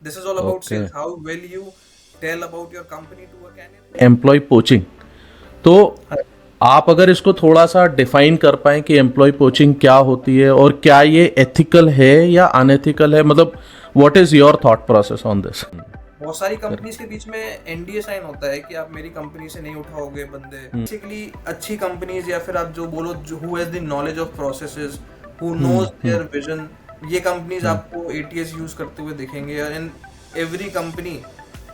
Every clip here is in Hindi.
This is all about okay. sales. How will you tell about your company to a candidate? Employee poaching. तो आप अगर इसको थोड़ा सा डिफाइन कर पाएं कि एम्प्लॉय पोचिंग क्या होती है और क्या ये एथिकल है या अनएथिकल है, मतलब what is your thought process on this? बहुत सारी कंपनीज के बीच में एनडीए साइन होता है कि आप मेरी कंपनी से नहीं उठाओगे बंदे। बेसिकली अच्छी कंपनीज या फिर आप जो बोलो जो who has the knowledge of processes, who knows their vision, ये कंपनीज आपको एटीएस यूज करते हुए दिखेंगे। And every company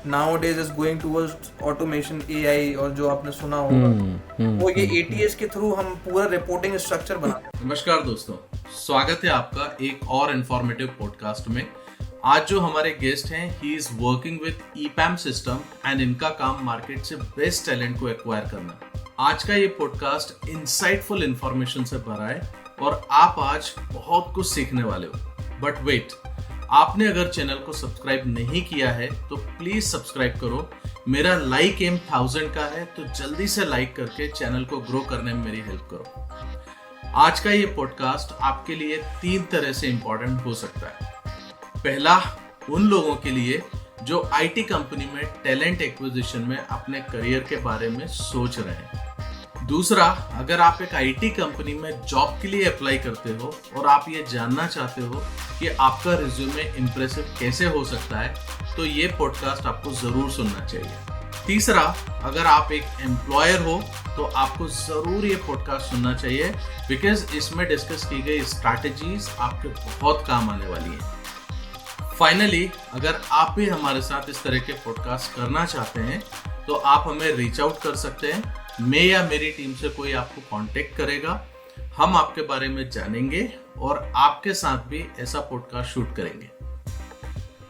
nowadays is going towards automation, AI, और जो आपने सुना होगा वो ये एटीएस के थ्रू हम पूरा रिपोर्टिंग स्ट्रक्चर बनाते हैं। नमस्कार दोस्तों, स्वागत है आपका एक और इंफॉर्मेटिव पॉडकास्ट में। आज जो हमारे गेस्ट हैं, he is working with EPAM system and इनका काम मार्केट से बेस्ट टैलेंट को एक्वायर करना। आज का ये पॉडकास्ट इंसाइटफुल इंफॉर्मेशन से भरा है और आप आज बहुत कुछ सीखने वाले हो। बट वेट, आपने अगर चैनल को सब्सक्राइब नहीं किया है तो प्लीज सब्सक्राइब करो। मेरा लाइक एम 1000 का है, तो जल्दी से लाइक करके चैनल को ग्रो करने में मेरी हेल्प करो। आज का ये पॉडकास्ट आपके लिए 3 तरह से इंपॉर्टेंट हो सकता है। पहला, उन लोगों के लिए जो आईटी कंपनी में टैलेंट एक्विजिशन में अपने करियर के बारे में सोच रहे हैं। दूसरा, अगर आप एक आईटी कंपनी में जॉब के लिए अप्लाई करते हो और आप ये जानना चाहते हो कि आपका रिज्यूमे इम्प्रेसिव कैसे हो सकता है, तो ये पॉडकास्ट आपको जरूर सुनना चाहिए। तीसरा, अगर आप एक एम्प्लॉयर हो तो आपको जरूर ये पॉडकास्ट सुनना चाहिए, बिकॉज इसमें डिस्कस की गई स्ट्रैटेजीज आपके बहुत काम आने वाली हैं। फाइनली, अगर आप भी हमारे साथ इस तरह के पॉडकास्ट करना चाहते हैं तो आप हमें रीच आउट कर सकते हैं। मैं या मेरी टीम से कोई आपको कांटेक्ट करेगा, हम आपके बारे में जानेंगे और आपके साथ भी ऐसा पॉडकास्ट शूट करेंगे।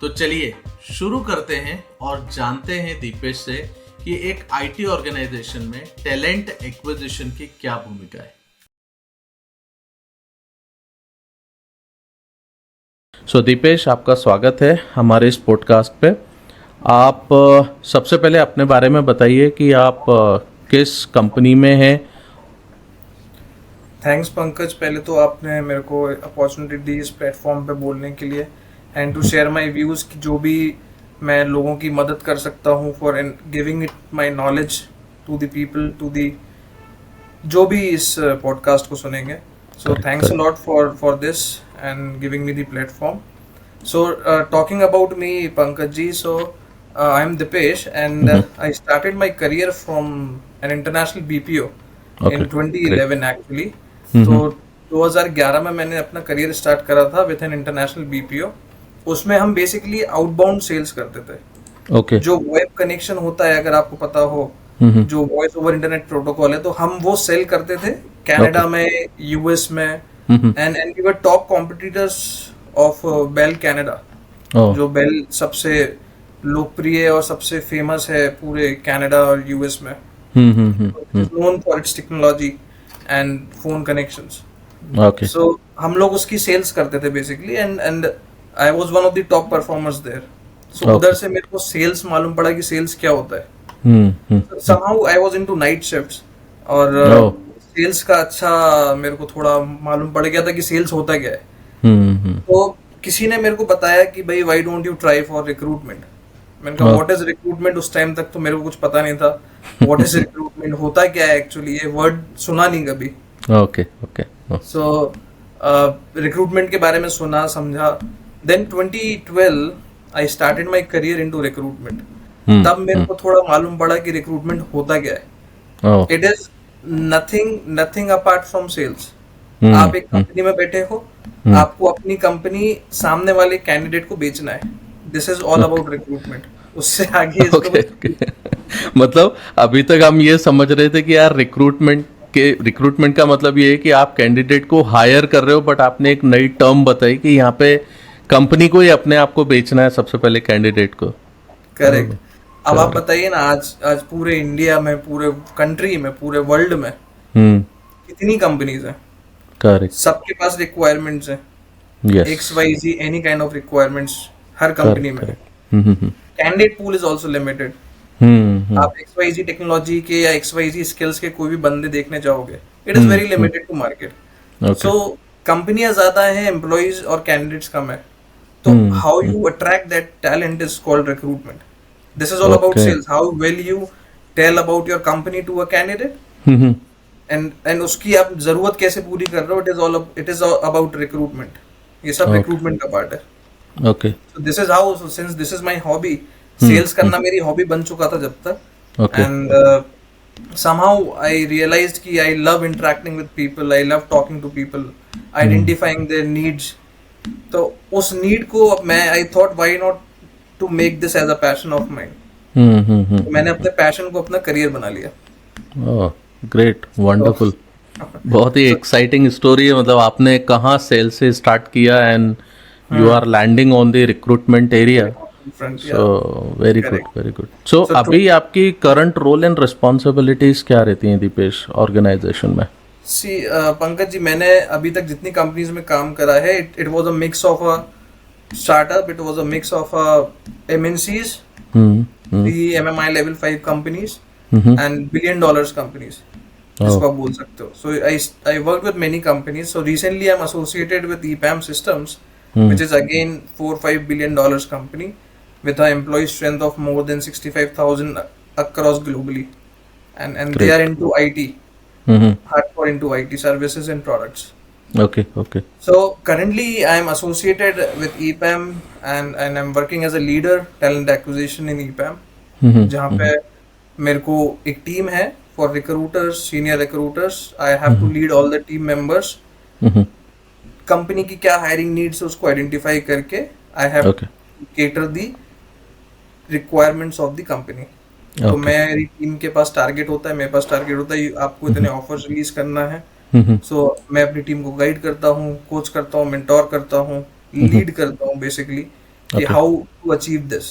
तो चलिए शुरू करते हैं और जानते हैं दीपेश से कि एक आईटी ऑर्गेनाइजेशन में टैलेंट एक्विजिशन की क्या भूमिका है। सो दीपेश, आपका स्वागत है हमारे इस पॉडकास्ट पे। आप सबसे पहले अपने बारे में बताइए कि आप किस कंपनी में हैं। थैंक्स पंकज, पहले तो आपने मेरे को अपॉर्चुनिटी दी इस प्लेटफॉर्म पे बोलने के लिए and to share my views कि जो भी मैं लोगों की मदद कर सकता हूँ for giving it my knowledge to the people, to the जो भी इस पॉडकास्ट को सुनेंगे। So thanks a lot for this and giving me the platform. So talking about me, Pankaj ji, so I'm Dipesh and I started my career from an international BPO in 2011 actually. तो 2011 में मैंने अपना करियर स्टार्ट करा था विथ एन इंटरनेशनल बीपीओ। उसमें हम बेसिकली आउटबाउंड सेल्स करते थे। ओके. जो वेब कनेक्शन होता है, अगर आपको पता हो, जो वॉइस ओवर इंटरनेट प्रोटोकॉल है, तो हम वो सेल करते थे कनाडा में, यूएस में, and we were top competitors of Bell Canada. जो बेल सबसे लोकप्रिय और सबसे फेमस है पूरे कनाडा और यूएस में, known for its technology and phone connections. Okay. So हम लोग उसकी सेल्स करते थे basically and I was one of the top performers there. So उधर से मेरे को सेल्स मालूम पड़ा कि सेल्स क्या होता है। somehow I was into night shifts और सेल्स का अच्छा मेरे को थोड़ा मालूम पड़ गया था कि सेल्स होता क्या है। तो किसी ने मेरे को बताया कि भाई why don't you try for recruitment. मैंने कहा व्हाट इज रिक्रूटमेंट। उस टाइम तक तो मेरे को कुछ पता नहीं था व्हाट इज रिक्रूटमेंट, होता क्या है एक्चुअली, ये वर्ड सुना नहीं कभी। ओके. ओके. सो रिक्रूटमेंट के बारे में सुना, समझा। Then 2012 I started my career into recruitment. तब मेरे को थोड़ा मालूम पड़ा कि रिक्रूटमेंट होता क्या है। It is nothing apart from sales. आप एक कंपनी में बैठे हो, आपको अपनी कंपनी सामने वाले कैंडिडेट को बेचना है। This is all about recruitment. उससे आगे मतलब अभी तक हम ये समझ रहे थे कि यार रिक्रूटमेंट का मतलब ये है कि आप कैंडिडेट को हायर कर रहे हो, बट आपने एक नई टर्म बताई कि यहाँ पे कंपनी को ही अपने आप को बेचना है सबसे पहले कैंडिडेट को। करेक्ट। अब आप बताइए ना, आज पूरे इंडिया में, पूरे कंट्री में, पूरे वर्ल्ड में कितनी कंपनीज हैं। करेक्ट. सबके पास रिक्वायरमेंट्स हैं। XYZ any kind of requirements हर कंपनी में। Candidate pool is also limited. आप XYZ टेक्नोलॉजी के या XYZ स्किल्स के कोई भी बंदे देखने जाओगे, it is very limited to market. So कंपनियां ज्यादा हैं, एम्प्लॉइज और कैंडिडेट्स कम है। तो how you attract that talent is called recruitment. This is all about Okay. sales. How well you tell about your company to a candidate, hmm and उसकी आप जरूरत कैसे पूरी कर रहे हो, it is all about recruitment. ये सब Okay. recruitment का part है. Okay So this is how, so since this is my hobby, sales करना मेरी hobby बन चुका था जब तक, Okay. and somehow I realized कि I love interacting with people, I love talking to people, identifying their needs. तो उस need को अब मैं I thought why not to make this as a passion of mine. तो मैंने अपने passion को अपना career बना लिया. ओह ग्रेट वंडरफुल बहुत ही एक्साइटिंग स्टोरी है मतलब आपने कहाँ सेल से स्टार्ट किया and you are landing on the recruitment area Front, yeah. So very good Correct. Very good so So अभी आपकी करंट रोल एंड रिस्पॉन्सिबिलिटीज क्या रहती हैं दीपेश ऑर्गेनाइजेशन में See, पंकज जी, मैंने अभी तक जितनी कंपनीज में काम करा है, it was a mix of a startup, it was a mix of MNCs, the MMI level 5 companies, and $1 billion companies, जिसको आप बोल सकते हो. So I worked with many companies. So recently I'm associated with EPAM Systems, which is again $4-5 billion company with an employee strength of more than 65,000 across globally, and they are into IT. Hardcore into IT services and products. Okay okay So currently I am associated with EPAM, and I'm working as a leader talent acquisition in EPAM, जहाँ पे मेरे को एक टीम है for recruiters, senior recruiters. I have to lead all the team members. Company की क्या हायरिंग नीड्स है उसको आइडेंटिफाई करके I have Okay. to cater the requirements of the company. तो Okay. मेरी टीम के पास टारगेट होता है, मेरे पास टारगेट होता है, आपको इतने ऑफर्स रिलीज करना है. सो मैं अपनी टीम को गाइड करता हूँ, कोच करता हूँ, मेंटोर करता हूँ, लीड करता हूँ बेसिकली कि Okay. How to achieve this.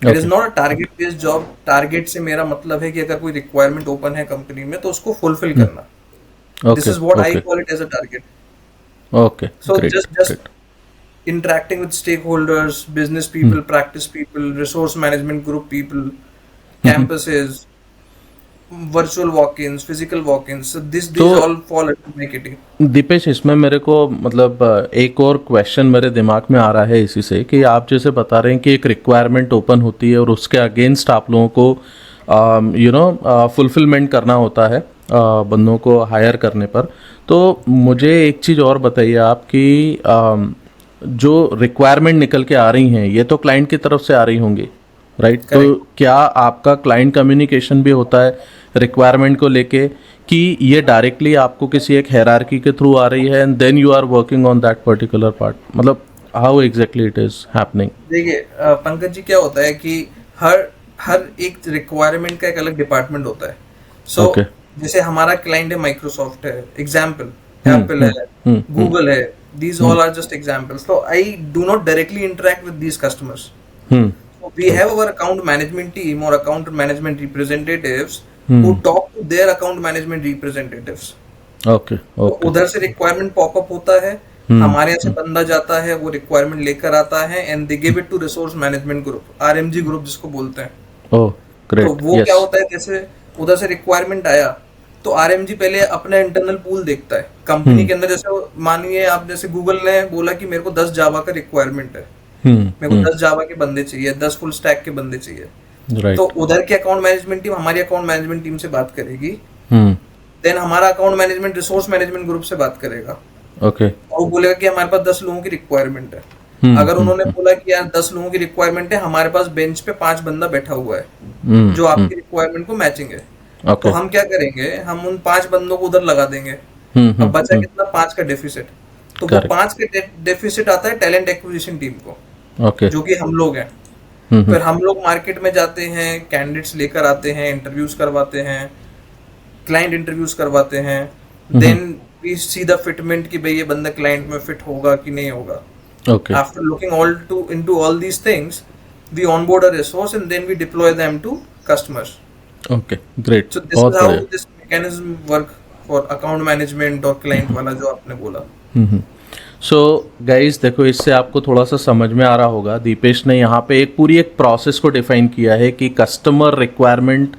It is Okay. Not a target based job. Target से मेरा मतलब है कि अगर कोई रिक्वायरमेंट ओपन है कंपनी में तो उसको फुलफिल करना. This is what I call it as a target. Okay So great just interacting with stakeholders, business people, practice people, resource management group people, campuses, virtual walk-ins, physical walk-ins. So these तो- all fall into marketing. Deepesh इसमें मेरे को मतलब एक और क्वेश्चन मेरे दिमाग में आ रहा है इसी से कि आप जैसे बता रहे हैं कि एक रिक्वायरमेंट ओपन होती है और उसके अगेंस्ट आप लोगों को यू नो फुलफिलमेंट करना होता है बंदों को हायर करने पर. तो मुझे एक चीज़ और बताइए आप कि जो रिक्वायरमेंट निकल के आ रही हैं ये तो क्लाइंट की तरफ से आ रही होंगी राइट. तो क्या आपका क्लाइंट कम्युनिकेशन भी होता है रिक्वायरमेंट को लेके कि ये डायरेक्टली आपको किसी एक हायरार्की के थ्रू आ रही है and then you are working on that particular part मतलब how exactly it is happening. देखिए पंकज जी, क्या होता है कि हर एक रिक्वायरमेंट का एक अलग डिपार्टमेंट होता है. सो Okay. जैसे हमारा क्लाइंट है माइक्रोसॉफ्ट है, एग्जाम्पल एप्पल है, गूगल है. These all are just examples. तो I do not directly interact with these customers. We have our account management team or account management representatives who talk to their account management representatives. Okay तो ओके उधर से रिक्वायरमेंट पॉपअप होता है, हमारे यहाँ से बंदा जाता है, वो रिक्वायरमेंट लेकर आता है and they give it to resource management group, RMG group जिसको बोलते हैं. ओह तो ग्रेट वो क्या होता है, जैसे उधर से रिक्वायरमेंट आया तो RMG पहले अपना इंटरनल पूल देखता है कंपनी के अंदर. जैसे मानिए आप, जैसे गूगल ने बोला कि मेरे को 10 जावा का रिक्वायरमेंट है, मेरे को 10 जावा के बंदे चाहिए, 10 फुल स्टैक के बंदे चाहिए. राइट तो उधर की अकाउंट मैनेजमेंट टीम हमारी अकाउंट मैनेजमेंट टीम से बात करेगी. देन हमारा account management resource management group से बात करेगा ओके और वो बोलेगा कि हमारे पास 10 लोगों की रिक्वायरमेंट है. अगर उन्होंने बोला कि यार 10 लोगों की रिक्वायरमेंट है, हमारे पास बेंच पे 5 बंदा बैठा हुआ है जो आपकी रिक्वायरमेंट को मैचिंग है, तो ओके हम क्या करेंगे, हम उन 5 बंदों को उधर लगा देंगे. अब बचा कितना, 5 का डेफिसिट. तो वो Correct. 5 के डेफिसिट आता है टैलेंट एक्विजिशन टीम को, ओके जो कि हम लोग हैं. फिर हम लोग मार्केट में जाते हैं, कैंडिडेट्स लेकर आते हैं, इंटरव्यूज करवाते हैं, क्लाइंट इंटरव्यूज करवाते हैं. Then we see the fitment कि भाई ये बंदा क्लाइंट में फिट होगा कि नहीं होगा. Okay After looking into all these things, we onboard a resource and then we deploy them to customers. Okay great So this बहुत is how बढ़िया. this mechanism work for account management और client वाला जो आपने बोला. सो गाइज देखो इससे आपको थोड़ा सा समझ में आ रहा होगा दीपेश ने यहाँ पे एक पूरी एक प्रोसेस को डिफाइन किया है कि कस्टमर रिक्वायरमेंट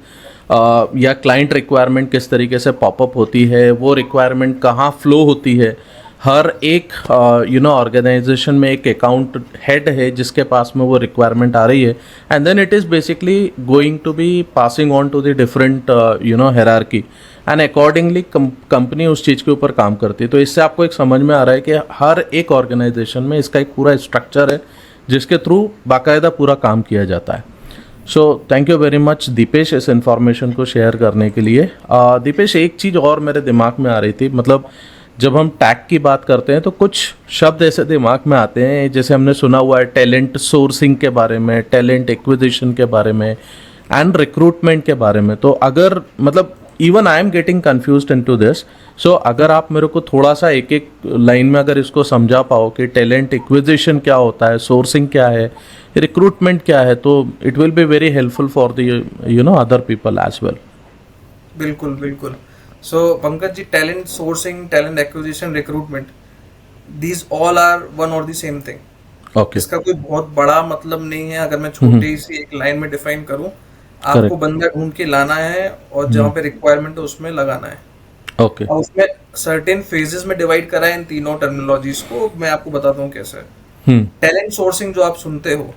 या क्लाइंट रिक्वायरमेंट किस तरीके से पॉपअप होती है, वो रिक्वायरमेंट कहाँ फ्लो होती है, हर एक ऑर्गेनाइजेशन में एक अकाउंट हेड है जिसके पास में वो रिक्वायरमेंट आ रही है, and then it is basically going to be passing on to the different hierarchy, and accordingly company उस चीज़ के ऊपर काम करती है। तो इससे आपको एक समझ में आ रहा है कि हर एक ऑर्गेनाइजेशन में इसका एक पूरा स्ट्रक्चर है जिसके थ्रू बाकायदा पूरा काम किया जाता है। So thank you very much Deepesh इस इन्फॉर्मेशन को शेयर करने के लिए। दीपेश, एक चीज़ और मेरे दिमाग में आ रही थी, मतलब जब हम टैग की बात करते हैं तो कुछ शब्द ऐसे दिमाग में आते हैं, जैसे हमने सुना हुआ है टैलेंट सोर्सिंग के बारे में, टैलेंट एक्विजिशन के बारे में, एंड रिक्रूटमेंट के बारे में। तो अगर मतलब even I am getting confused into this, so अगर आप मेरे को थोड़ा सा एक एक लाइन में अगर इसको समझा पाओ कि टैलेंट एक्विजिशन क्या होता है, सोर्सिंग क्या है, रिक्रूटमेंट क्या है, तो it will be very helpful for the other people as well. बिल्कुल बिल्कुल। So Pankaj ji, talent sourcing, talent acquisition, recruitment, these all are one और द सेम थिंग। ओके, इसका कोई बहुत बड़ा मतलब नहीं है। अगर मैं छोटी सी एक लाइन में डिफाइन करूं, आपको Correct. बंदा ढूंढ के लाना है और जहाँ पे रिक्वायरमेंट है उसमें लगाना है। ओके, और उसमें सर्टेन फेजेस में डिवाइड करा है इन तीनों टर्मिनोलॉजीज को। मैं आपको बताता हूँ कैसे। टैलेंट सोर्सिंग जो आप सुनते हो,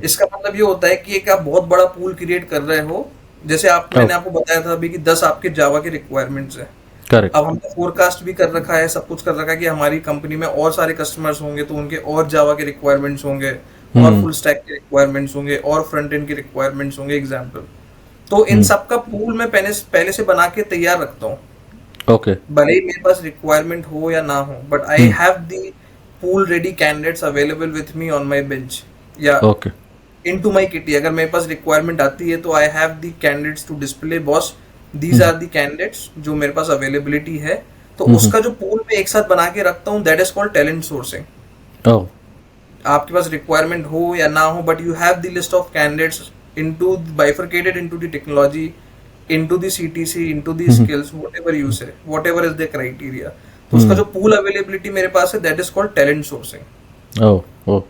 इसका मतलब ये होता है कि एक आप बहुत बड़ा पूल क्रिएट कर रहे हो। जैसे मैंने आपको बताया था अभी कि 10 आपके जावा के रिक्वायरमेंट्स हैं। करेक्ट, अब हमने फोरकास्ट भी कर रखा है, सब कुछ कर रखा है कि हमारी कंपनी में और सारे कस्टमर्स होंगे तो उनके और जावा के रिक्वायरमेंट्स होंगे, और फुल स्टैक के रिक्वायरमेंट्स होंगे, और फ्रंट एंड के रिक्वायरमेंट्स होंगे, एग्जाम्पल। तो इन सब का पूल मैं पहले से बना के तैयार रखता हूँ। ओके, भले ही मेरे पास रिक्वायरमेंट हो या ना हो, but I have the pool ready candidates available with me on my bench या ओके, इनटू माय किटी। अगर मेरे पास रिक्वायरमेंट आती है तो I have the candidates to display, boss these are the candidates जो मेरे पास अवेलेबिलिटी है। तो उसका जो पूल में एक साथ बना के रखता हूँ, that is called talent sourcing. Oh, आपके पास रिक्वायरमेंट हो या ना हो, but you have the list of candidates into bifurcated into the technology, into the CTC, into the skills, whatever you say, whatever is the criteria. तो उसका जो पूल अवेलेबिलिटी मेरे पास है, that is called talent sourcing. Oh, oh,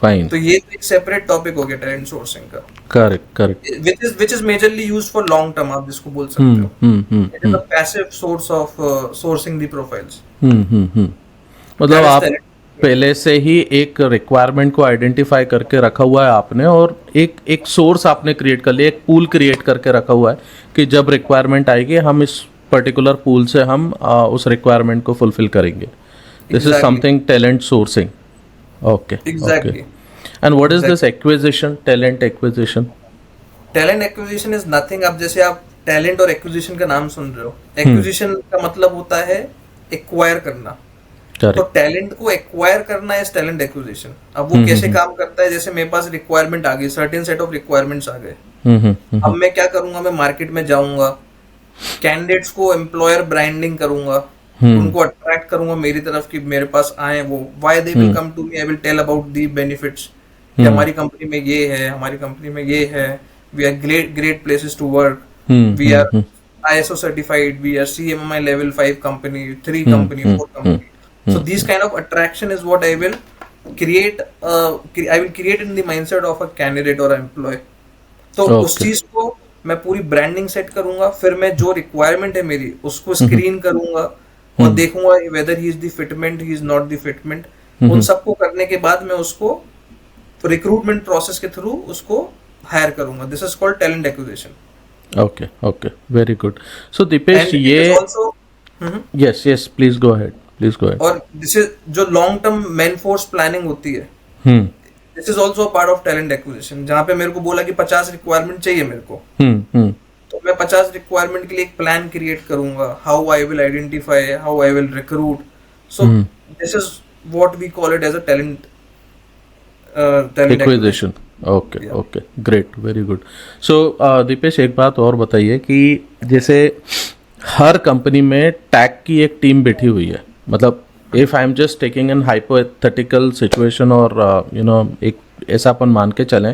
fine, तो ये एक सेपरेट टॉपिक हो गया टैलेंट सोर्सिंग का, correct, correct, which is majorly used for long term, आप जिसको बोल सकते हो। It is a passive source of sourcing the profiles. मतलब That is आप talent. पहले से ही एक रिक्वायरमेंट को आइडेंटिफाई करके रखा हुआ है आपने, और एक सोर्स आपने क्रिएट कर लिया, एक पूल क्रिएट करके रखा हुआ है कि जब रिक्वायरमेंट आएगी हम इस पर्टिकुलर पूल से हम उस रिक्वायरमेंट को फुलफिल करेंगे। This is Exactly. Something talent sourcing. Okay, Exactly. And what is this acquisition, talent acquisition? Talent acquisition is nothing। अब जैसे आप टैलेंट और एक्विजिशन का नाम सुन रहे हो, एक्विजिशन का मतलब होता है एक्वायर करना। तो टैलेंट को एक्वायर करना इज टैलेंट एक्विजिशन। अब वो कैसे काम करता है, जैसे मेरे पास रिक्वायरमेंट आ गई, सर्टेन सेट ऑफ रिक्वायरमेंट्स आ गए। अब मैं क्या करूंगा, मैं मार्केट में जाऊंगा, कैंडिडेट्स को एम्प्लॉयर ब्रांडिंग करूंगा, उनको अट्रैक्ट करूंगा मेरी तरफ कि मेरे पास आए वो। Why they will come to me, I will tell about the benefits कि हमारी कंपनी में ये है, हमारी कंपनी में ये है, we are great places to work, we are ISO certified, we are CMMI level 5 company, 3 company, 4 company. So these kind of attraction is what I will create in the mindset of a candidate or employee. तो उस चीज को मैं पूरी ब्रांडिंग सेट करूंगा, फिर मैं जो रिक्वायरमेंट है मेरी उसको स्क्रीन करूंगा और देखूंगा whether he is the fitment, he is not the fitment. उन सबको करने के बाद मैं उसको रिक्रूटमेंट प्रोसेस के थ्रू उसको हायर करूंगा। This is called talent acquisition. Okay, okay, very good. So Deepesh, ये yes yes, please go ahead, please go ahead. और दिस इज जो long term man force planning होती है, this is also part of talent acquisition. जहाँ पे मेरे को बोला कि 50 रिक्वायरमेंट चाहिए मेरे को, तो मैं 50 रिक्वायरमेंट के लिए एक प्लान क्रिएट करूंगा, how I will identify, how I will recruit. So this is what we call it as a talent acquisition. Okay, okay, great, very good. So Deepesh, एक बात और बताइए कि जैसे हर कंपनी में टैग की एक टीम बैठी हुई है, मतलब if I am just taking an hypothetical situation, और एक ऐसा अपन मान के चलें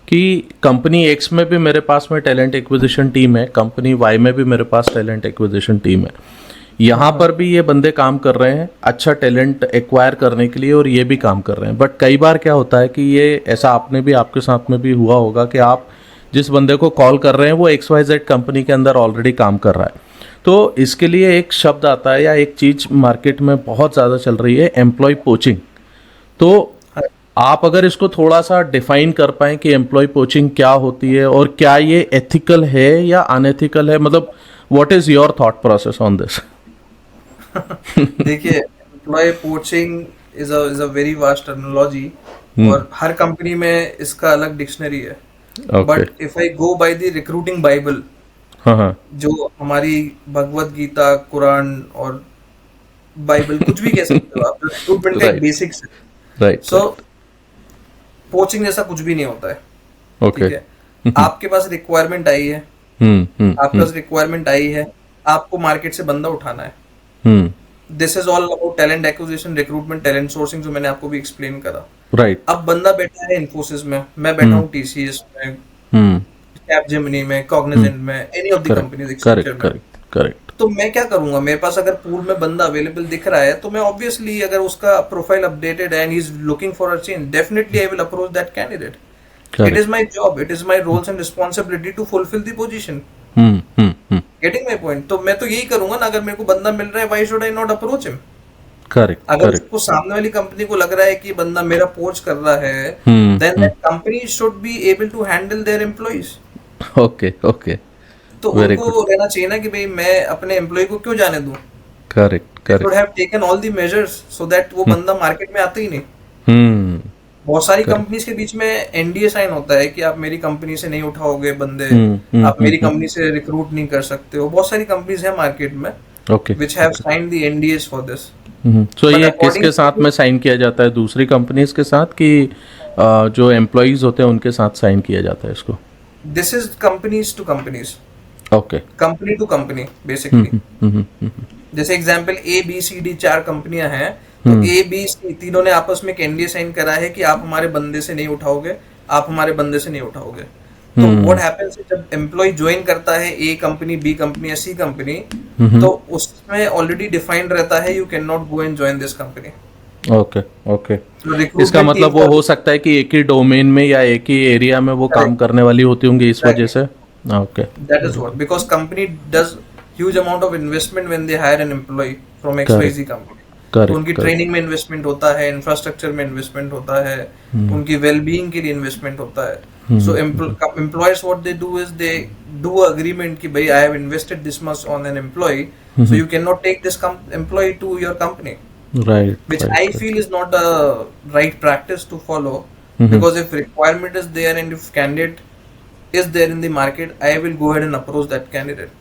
कि कंपनी एक्स में भी मेरे पास में टैलेंट एक्विजिशन टीम है, कंपनी वाई में भी मेरे पास टैलेंट एक्विजिशन टीम है। यहाँ पर भी ये बंदे काम कर रहे हैं अच्छा टैलेंट एक्वायर करने के लिए, और ये भी काम कर रहे हैं। बट कई बार क्या होता है कि ये ऐसा आपके साथ में भी हुआ होगा कि आप जिस बंदे को कॉल कर रहे हैं वो XYZ कंपनी के अंदर ऑलरेडी काम कर रहा है। तो इसके लिए एक शब्द आता है या एक चीज मार्केट में बहुत ज़्यादा चल रही है, एम्प्लॉय पोचिंग। तो आप अगर इसको थोड़ा सा डिफाइन कर पाएं कि एम्प्लॉय पोचिंग क्या होती है और क्या ये एथिकल है या अनएथिकल है, मतलब what is your thought process on this? देखिए, employee poaching is a very vast terminology, और हर कंपनी में इसका अलग डिक्शनरी है। Okay. But if I go by the recruiting bible, हाँ हाँ। जो हमारी भगवत गीता, कुरान और बाइबल, कुछ भी कह सकते हो आप, रिक्रूटमेंट का एक राइट बेसिक्स है। राइट। सो पोचिंग जैसा कुछ भी नहीं होता है। ओके। ठीक है, आपके पास रिक्वायरमेंट आई है, आपके पास रिक्वायरमेंट आई है, आपको मार्केट से बंदा उठाना है। Hmm. This is all about talent acquisition, recruitment, talent sourcing, जो मैंने आपको भी एक्सप्लेन करा। राइट। अब बंदा बैठा है इन्फोसिस में, मैं बैठा हूँ टीसीएस में, हम्म। कैपजेमिनी में, कॉग्निजेंट में, any of the companies, correct Accenture correct में। Correct correct. तो मैं क्या करूंगा, मेरे पास अगर पूल में बंदा अवेलेबल दिख रहा है, तो मैं ऑब्वियसली, अगर उसका profile updated and he is looking for a change, definitely I will approach that candidate. It is my job, it is my roles and responsibility to fulfil the position. Getting my point? तो मैं तो यही करूंगा ना, अगर मेरे को बंदा मिल रहा है, why should I not approach him? Correct अगर करेक्ट। उसको सामने वाली कंपनी को लग रहा है कि बंदा मेरा पोच कर रहा है, then that company should be able to handle their employees. Okay okay. तो वेरी उनको गुड। रहना चाहिए ना कि भाई मैं अपने एम्प्लॉय को क्यों जाने दूं। Correct should correct. Have taken all the measures so that वो बंदा मार्केट में आता ही नहीं। हम्म। बहुत सारी Correct. कंपनीज के बीच में एनडीए साइन होता है कि आप मेरी कंपनी से नहीं उठाओगे बंदे, आप मेरी कंपनी से रिक्रूट नहीं कर सकते हो। बहुत सारी कंपनीज है मार्केट में okay. Which have signed the NDS for this. So But ये according किसके साथ to- में साइन किया जाता है, दूसरी कंपनीज के साथ कि जो एम्प्लॉयज होते हैं उनके साथ साइन किया जाता है इसको? This is companies to companies, okay. Company to company basically. जैसे एग्जांपल ABCD 4 कंपनियां हैं, तो ABC तीनों ने आपस में एक एनडीए साइन करा है कि आप हमारे बंदे से नहीं उठाओगे, आप हमारे बंदे से नहीं उठाओगे। तो व्हाट हैपेंस, जब एम्प्लॉय ज्वाइन करता है A कंपनी, B कंपनी या C कंपनी, तो उसमें ऑलरेडी डिफाइंड रहता है you can not go and join this company. Okay okay. तो इसका recruitment मतलब team वो का- हो सकता है कि एक ही डोमेन में या एक ही एरिया में वो काम Correct. करने वाली होती होंगी इस वजह से। Okay. That is what, because company does huge amount of investment when they hire an employee from XYZ company. तो करेक्ट उनकी करेक्ट। ट्रेनिंग में इन्वेस्टमेंट होता है, इंफ्रास्ट्रक्चर में इन्वेस्टमेंट होता है, उनकी वेलबीइंग के लिए इन्वेस्टमेंट होता है। So employees what they do is they do agreement कि भाई I have invested this much on an employee, so you can not take this employee to your company, right which I feel is not a right practice to follow. Because if requirement is there and if candidate is there in the market, I will go ahead and approach that candidate.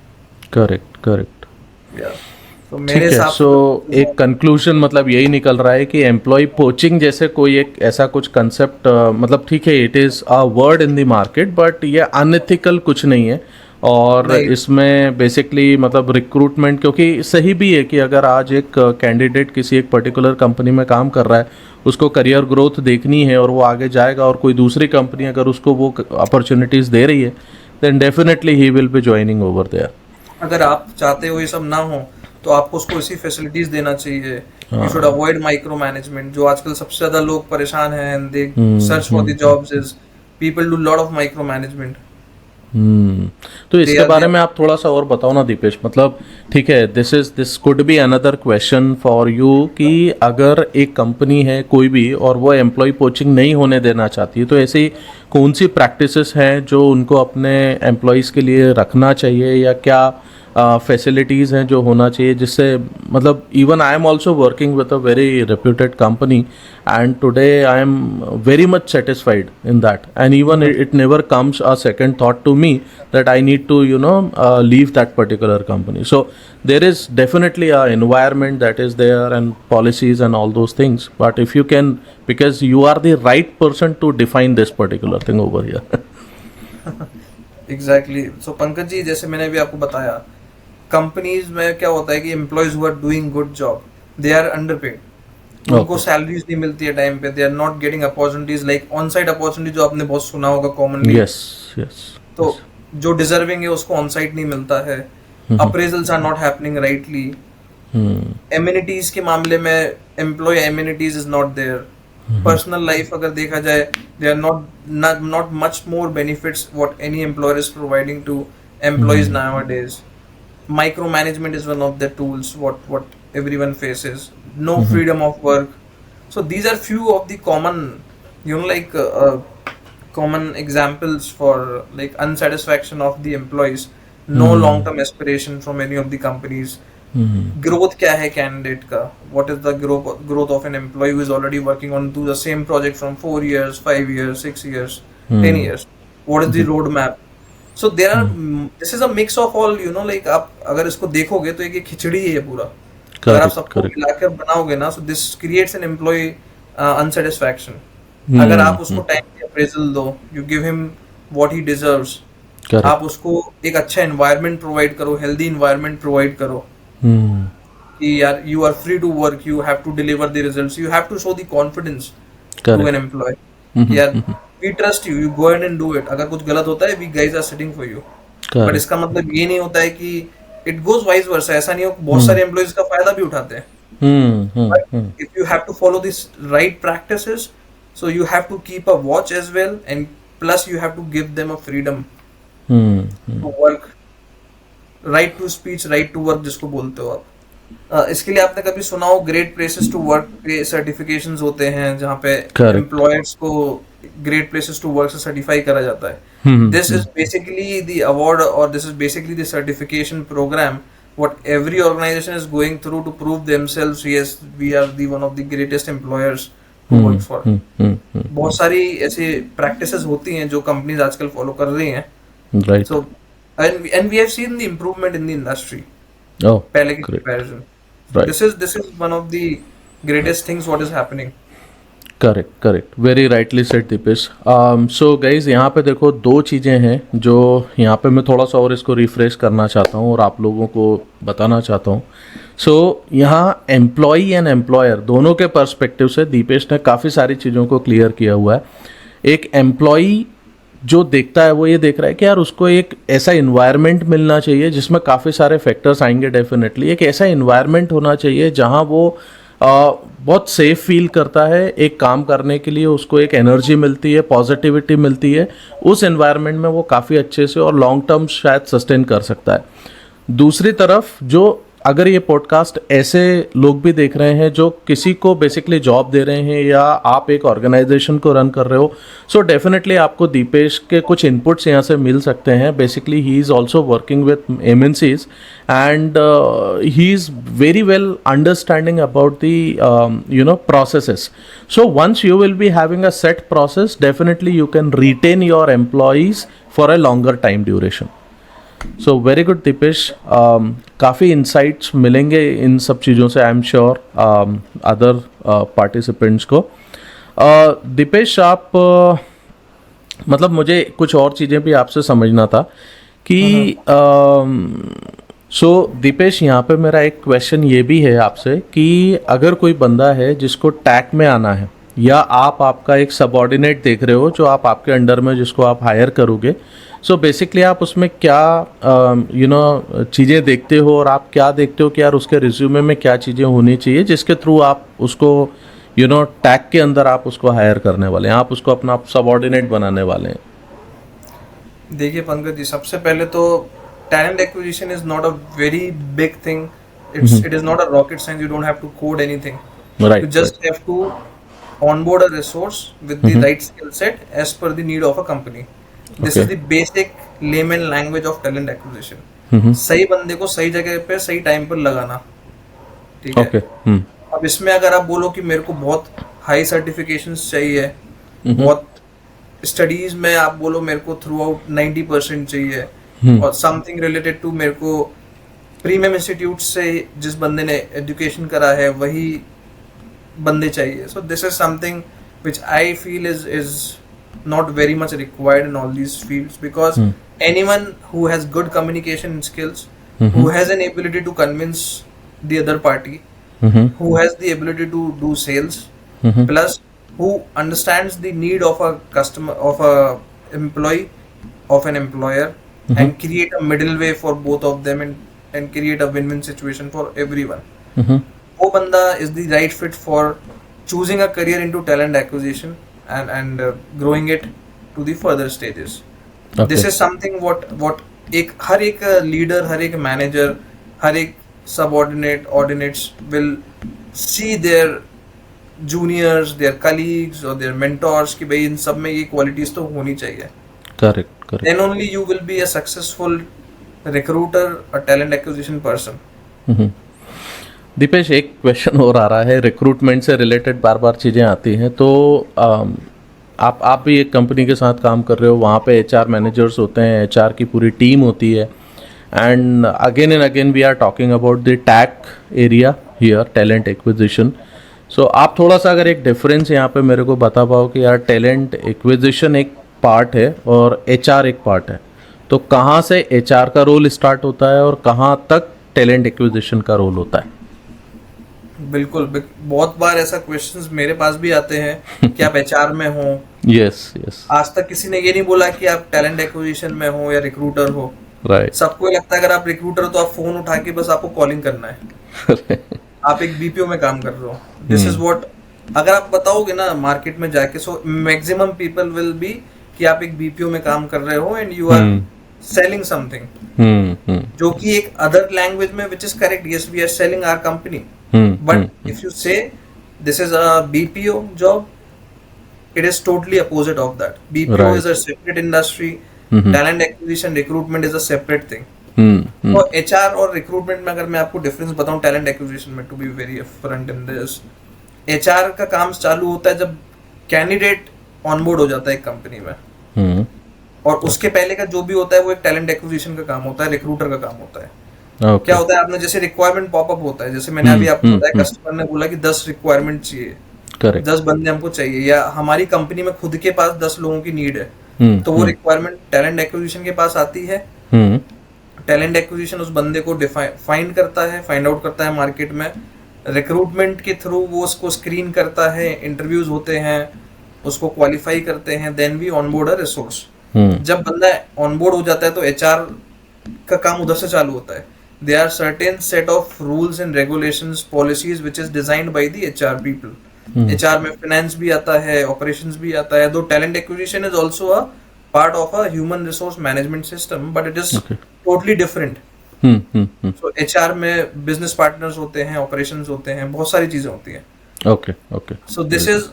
Correct correct. Yeah. So ठीक मेरे है। हिसाब सो एक कंक्लूजन मतलब यही निकल रहा है कि एम्प्लॉय पोचिंग जैसे कोई एक ऐसा कुछ कंसेप्ट, मतलब ठीक है it is a word in the market, but ये अनएथिकल कुछ नहीं है। और Right. इसमें बेसिकली मतलब रिक्रूटमेंट, क्योंकि सही भी है कि अगर आज एक कैंडिडेट किसी एक पर्टिकुलर कंपनी में काम कर रहा है, उसको करियर ग्रोथ देखनी है और वो आगे जाएगा, और कोई दूसरी कंपनी अगर उसको वो अपॉर्चुनिटीज़ दे रही है, then definitely he will be joining over there. अगर आप चाहते हो ये सब ना हो, तो आपको उसको इसी फैसिलिटीज देना चाहिए। You should avoid micro management, जो आजकल सबसे ज्यादा लोग परेशान हैं and they search for the jobs, is people do lot of micro management. तो इसके बारे में आप थोड़ा सा और बताओ ना दीपेश, मतलब ठीक है, this could be another question for you कि अगर एक कंपनी है कोई भी और वो एम्प्लॉय पोचिंग नहीं होने देना चाहती है, तो ऐसी कौन सी प्रैक्टिसेस हैं जो उनको अपने एम्प्लॉयज़ के लिए रखना चाहिए, या क्या फैसिलिटीज़ हैं जो होना चाहिए, जिससे मतलब even I am also working with a very reputed company and today I am very much satisfied in that, and even it never comes a second thought to me that I need to leave that particular company. So there is definitely a environment that is there and policies and all those things, but if you can, because you are the right person to define this particular thing over here. Exactly. So Pankaj ji, जैसे मैंने भी आपको बताया, कंपनीज में क्या होता है कि employees who are doing good job, they are underpaid, उनको सैलरीज नहीं मिलती है टाइम पे, they are not getting opportunities like on site opportunity, जो आपने बहुत सुना होगा कॉमनली। Yes, yes. तो जो डिजर्विंग है उसको ऑन साइट नहीं मिलता है, appraisals are not happening rightly, amenities के मामले में employee amenities is not there, personal life अगर देखा जाए, they are not much more benefits what any employer is providing to employees nowadays. micromanagement is one of the tools what everyone faces. No freedom of work. So these are few of the common, common examples for like unsatisfaction of the employees. No long term aspiration from any of the companies. Growth क्या है candidate का? What is the growth of an employee who is already working on to the same project from 4 years, 5 years, 6 years, 10 years? What is the roadmap? So there are this is a mix of all, like आप अगर इसको देखोगे तो एक खिचड़ी है पूरा. अगर आप सबको मिलाकर बनाओगे ना, so this creates an employee unsatisfaction. अगर आप उसको टाइम की अप्रेजल दो, you give him what he deserves. आप उसको एक अच्छा एनवायरनमेंट प्रोवाइड करो, हेल्दी एनवायरनमेंट प्रोवाइड करो कि यार you are free to work, you have to deliver the results, you have to show the confidence to an employee. यार we trust you, you go ahead and do it. अगर कुछ गलत होता है, we guys are sitting for you. But इसका मतलब ये नहीं होता है कि इट गोज वाइस वर्सा. ऐसा नहीं हो, बहुत सारे एम्प्लॉयज का फायदा भी उठाते हैं. But if you have to follow these right practices, so you have to keep a watch as well, and plus you have to give them a freedom to work. Right to speech, right to work जिसको बोलते हो आप. इसके लिए आपने कभी सुना हो ग्रेट प्लेसेस टू वर्क के सर्टिफिकेशंस होते हैं जहाँ पे एम्प्लॉयर्स को ग्रेट प्लेसेस टू वर्क से सर्टिफाई करा जाता है. This is basically the award और this is basically the certification program what every organization is going through to prove themselves, yes, we are the one of the greatest employers to work for. बहुत सारी ऐसी practices होती हैं जो companies आजकल follow कर रही हैं. Right. So and we have seen the improvement in the industry. Oh, पहले की comparison. Right. This is one of the greatest things what is happening. Correct very rightly said Deepesh. So guys यहाँ पे देखो दो चीज़ें हैं जो यहाँ पे मैं थोड़ा सा और इसको रिफ्रेश करना चाहता हूँ और आप लोगों को बताना चाहता हूँ. सो यहाँ एम्प्लॉई एंड एम्प्लॉयर दोनों के पर्सपेक्टिव से दीपेश ने काफ़ी सारी चीज़ों को क्लियर किया हुआ है. एक एम्प्लॉई जो देखता है वो ये देख रहा है कि यार उसको एक ऐसा इन्वायरमेंट मिलना चाहिए जिसमें काफ़ी सारे फैक्टर्स आएंगे. डेफिनेटली एक ऐसा इन्वायरमेंट होना चाहिए जहाँ वो बहुत सेफ फील करता है एक काम करने के लिए, उसको एक एनर्जी मिलती है, पॉजिटिविटी मिलती है. उस एनवायरनमेंट में वो काफ़ी अच्छे से और लॉन्ग टर्म शायद सस्टेन कर सकता है. दूसरी तरफ जो अगर ये पॉडकास्ट ऐसे लोग भी देख रहे हैं जो किसी को बेसिकली जॉब दे रहे हैं या आप एक ऑर्गेनाइजेशन को रन कर रहे हो, सो डेफिनेटली आपको दीपेश के कुछ इनपुट्स यहाँ से मिल सकते हैं. Basically he is also working with MNCs and he is very well understanding about the processes. So once you will be having a set process, definitely you can retain your employees for a longer time duration. So very good Deepesh. काफ़ी इंसाइट्स मिलेंगे इन सब चीज़ों से I am sure other participants को. दीपेश आप मतलब मुझे कुछ और चीज़ें भी आपसे समझना था कि सो दीपेश यहाँ पे मेरा एक क्वेश्चन ये भी है आपसे कि अगर कोई बंदा है जिसको टैक में आना है या आपका एक सबऑर्डिनेट देख रहे हो जो आपके अंडर में जिसको आप हायर करोगे, सो बेसिकली आप उसमें क्या चीज़ें देखते हो और आप क्या देखते हो कि यार उसके रिज्यूमे में क्या चीज़ें होनी चाहिए जिसके थ्रू आप उसको टैग के अंदर आप उसको हायर करने वाले हैं, आप उसको अपना सबऑर्डिनेट बनाने वाले हैं. देखिए पंकज जी, सबसे पहले तो talent acquisition is not a very big thing. It is not a rocket science. You don't have to code anything. Right. You just have to onboard a resource with the right skill set as per the need of a company. This is the basic layman language of talent acquisition. सही बंदे को सही जगह पे सही टाइम पर लगाना. ठीक है. अब इसमें अगर आप बोलो कि मेरे को बहुत हाई सर्टिफिकेशंस चाहिए, बहुत स्टडीज में आप बोलो मेरे को थ्रू आउट 90% चाहिए, और समथिंग रिलेटेड टू मेरे को प्रीमियम इंस्टीट्यूट से जिस बंदे ने एजुकेशन करा है वही बंदे चाहिए. सो this is something which I feel is not very much required in all these fields, because anyone who has good communication skills, who has an ability to convince the other party, who has the ability to do sales, plus who understands the need of a customer, of a employee, of an employer, and create a middle way for both of them and create a win-win situation for everyone. वो बंदा is the right fit for choosing a career into talent acquisition and growing it to the further stages. Okay. This is something what हर एक लीडर, हर एक मैनेजर, हर एक subordinate ordinates will see their juniors, their colleagues और देयर मेंटोर्स कि भाई इन सब में ये क्वालिटीज तो होनी चाहिए. Correct correct. Then only you will be a successful recruiter, a talent acquisition person. Deepesh, एक क्वेश्चन और आ रहा है, रिक्रूटमेंट से रिलेटेड बार बार चीज़ें आती हैं. तो आप भी एक कंपनी के साथ काम कर रहे हो, वहाँ पे एचआर मैनेजर्स होते हैं, एचआर की पूरी टीम होती है, and again we are talking about the tech area here, talent acquisition. So आप थोड़ा सा अगर एक डिफरेंस यहाँ पे मेरे को बता पाओ कि यार टैलेंट एक्विजिशन एक पार्ट है और एचआर एक पार्ट है, तो कहाँ से एचआर का रोल स्टार्ट होता है और कहाँ तक टैलेंट एक्विजिशन का रोल होता है? बिल्कुल, बहुत बार ऐसा क्वेश्चंस मेरे पास भी आते हैं कि आप एचआर में हो. Yes yes. आज तक किसी ने ये नहीं बोला कि आप टैलेंट एक्विजिशन में हो या रिक्रूटर हो. राइट. सबको ये लगता है अगर आप रिक्रूटर हो तो आप फोन उठा के बस आपको कॉलिंग करना है. आप एक बीपीओ में काम कर रहे हो. दिस इज व्हाट, अगर आप बताओगे ना मार्केट में जाके, so maximum people will be कि आप एक बीपीओ में काम कर रहे हो and you are selling something, जो कि एक अदर लैंग्वेज में which is correct. Yes, we are selling our company, but if you say this is a BPO job, it is totally opposite of that. BPO Right. is a separate industry. Talent acquisition, recruitment is a separate thing. तो HR और recruitment में अगर मैं आपको difference बताऊं talent acquisition में, to be very upfront in this, HR का काम चालू होता है जब candidate onboard हो जाता है एक कंपनी में, और उसके पहले का जो भी होता है वो एक talent acquisition का काम होता है, recruiter का काम होता है. Okay. क्या होता है, आपने जैसे रिक्वायरमेंट पॉपअप होता है, जैसे मैंने अभी आपको बताया, कस्टमर ने बोला कि 10 रिक्वायरमेंट चाहिए, करेक्ट. 10 बंदे हमको चाहिए, या हमारी कंपनी में खुद के पास 10 लोगों की नीड है, तो वो रिक्वायरमेंट टैलेंट एक्विजिशन के पास आती है. टैलेंट एक्विजिशन उस बंदे को फाइंड करता है, फाइंड आउट करता है मार्केट में. रिक्रूटमेंट के थ्रू वो उसको स्क्रीन करता है, इंटरव्यूज होते हैं, उसको क्वालिफाई करते हैं, then we onboard a resource. जब बंदा ऑनबोर्ड हो जाता है तो एचआर का काम उधर से चालू होता है. There are certain set of rules and regulations, policies which is designed by the HR people. HR में finance भी आता है, operations भी आता है. Though talent acquisition is also a part of a human resource management system, but it is totally different. So HR में business partners होते हैं, operations होते हैं, बहुत सारी चीजें होती हैं. Okay, okay. So this is